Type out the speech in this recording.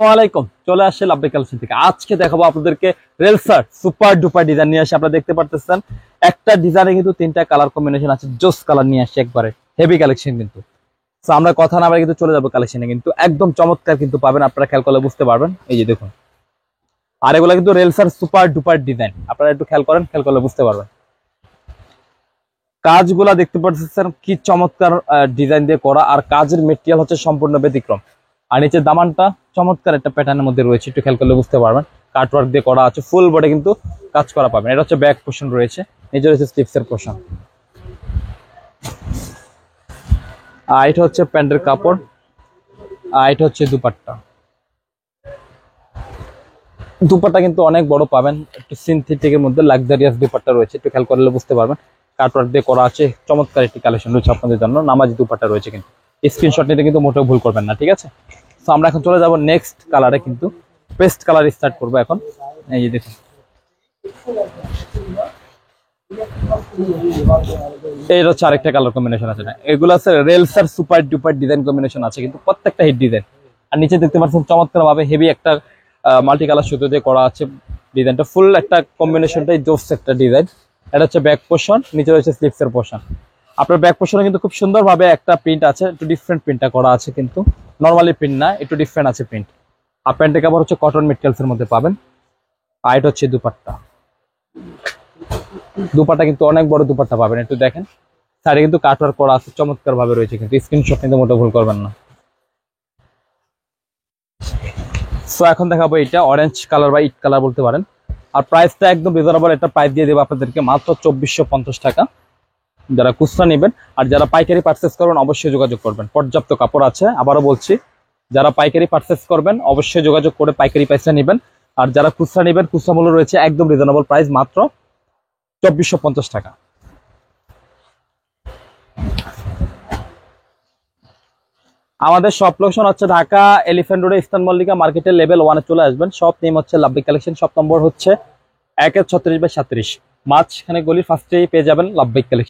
ওয়ালাইকুম, চলে আসছে লাভবাই কালেকশন থেকে। আজকে দেখাবো আপনাদেরকে রেলসার সুপার ডুপার ডিজাইন নিয়ে আসে। আপনারা দেখতে পারতেছেন একটা ডিজাইনে কিন্তু তিনটা কালার কম্বিনেশন আছে, জোস কালার নিয়ে আসছে, একবারে হেভি কালেকশন কিন্তু। তো আমরা কথা না বলে কিন্তু চলে যাবো কালেকশনে, কিন্তু একদম চমৎকার কিন্তু পাবেন, আপনারা খেয়াল করলে বুঝতে পারবেন। এই যে দেখুন, আর এগুলো কিন্তু রেলসার সুপার ডুপার ডিজাইন, আপনারা একটু খেয়াল করেন, খেয়াল করলে বুঝতে পারবেন। কাজগুলা দেখতে পাচ্ছেন কি চমৎকার ডিজাইন দিয়ে করা, আর কাজের মেটেরিয়াল হচ্ছে সম্পূর্ণ ব্যতিক্রম। আর নিচের দামানটা চমৎকার একটা প্যাটার্নের মধ্যে রয়েছে, একটু খেয়াল করলে বুঝতে পারবেন। কাটওয়ার্ক দিয়ে করা আছে, ফুল বডি কিন্তু কাজ করা পাবেন। এটা হচ্ছে ব্যাক পোর্শন রয়েছে, নিচে রয়েছে স্লিপসের পোর্শন। আর এটা হচ্ছে প্যান্টের কাপড়, আর এটা হচ্ছে দুপাট্টা। দুপাট্টা কিন্তু অনেক বড় পাবেন, একটু সিনথেটিকের মধ্যে লাক্সারিয়াস দুপাট্টা রয়েছে, একটু খেয়াল করলে বুঝতে পারবেন। কাটওয়ার্ক দিয়ে করা আছে, চমৎকার একটি কালেকশন রয়েছে আপনাদের জন্য। নামাজি দুপাট্টা রয়েছে, কিন্তু স্ক্রিনশট নিতে কিন্তু মোটেও ভুল করবেন না, ঠিক আছে? তো আমরা এখন চলে যাব নেক্সট কালারে, কিন্তু পেস্ট কালার স্টার্ট করবো এখন। এই যে দেখুন, এই হচ্ছে আরেকটা কালার কম্বিনেশন আছে। এগুলো আছে রেলসার সুপার ডুপার ডিজাইন কম্বিনেশন আছে, কিন্তু প্রত্যেকটা হিট ডিজাইন। আর নিচে দেখতে পাচ্ছেন চমৎকার ভাবে হেভি একটা মাল্টি কালার সুতো দিয়ে করা আছে। ডিজাইনটা ফুল একটা কম্বিনেশনটাই জোস একটা ডিজাইন। এটা হচ্ছে ব্যাক পোর্শন, নিচে রয়েছে স্লিপসের পোর্শন। আপনার ব্যাক পোর্শনে কিন্তু খুব সুন্দরভাবে একটা প্রিন্ট আছে, একটু ডিফারেন্ট প্রিন্টটা করা আছে, কিন্তু নর্মালি প্রিন্ট না, একটু ডিফারেন্ট আছে প্রিন্ট। আর প্যান্টের কাপড় হচ্ছে কটন মেটেরিয়ালস এর মধ্যে পাবেন। আর এটা হচ্ছে দুপাট্টা। দুপাট্টা কিন্তু অনেক বড় দুপাট্টা পাবেন, একটু দেখেন। সাইডে কিন্তু কাটওয়ার্ক করা আছে, চমৎকার ভাবে রয়েছে, কিন্তু স্ক্রিনশট নিতে মোটেও ভুল করবেন না। সো এখন দেখাবো এটা অরেঞ্জ কালার বা ইট কালার বলতে পারেন। আর প্রাইসটা একদম রিজনেবল, একটা প্রাইস দিয়ে দেবো আপনাদেরকে মাত্র 2450 টাকা যারা খুচরা নেবেন। আর যারা পাইকারি পারচেস করবেন অবশ্যই যোগাযোগ করবেন, পর্যাপ্ত কাপড় আছে। আবারও বলছি, যারা পাইকারি পারচেস করবেন অবশ্যই যোগাযোগ করে পাইকারি পয়সা নেবেন। আর যারা খুচরা নেবেন, খুচরা মূল্য রয়েছে একদম রিজনেবল প্রাইস, মাত্র 2450 টাকা। আমাদের শপ লোকেশন হচ্ছে ঢাকা এলিফ্যান্ট রোডে ইস্টার্ন মল্লিকা মার্কেটের লেভেল 1-এ চলে আসবেন। শপ নেম হচ্ছে লাভবাই কালেকশন, শপ নম্বর হচ্ছে 1-36/37, মাঝখানে গলির ফার্স্টেই পেয়ে যাবেন লাভবাই কালেকশন।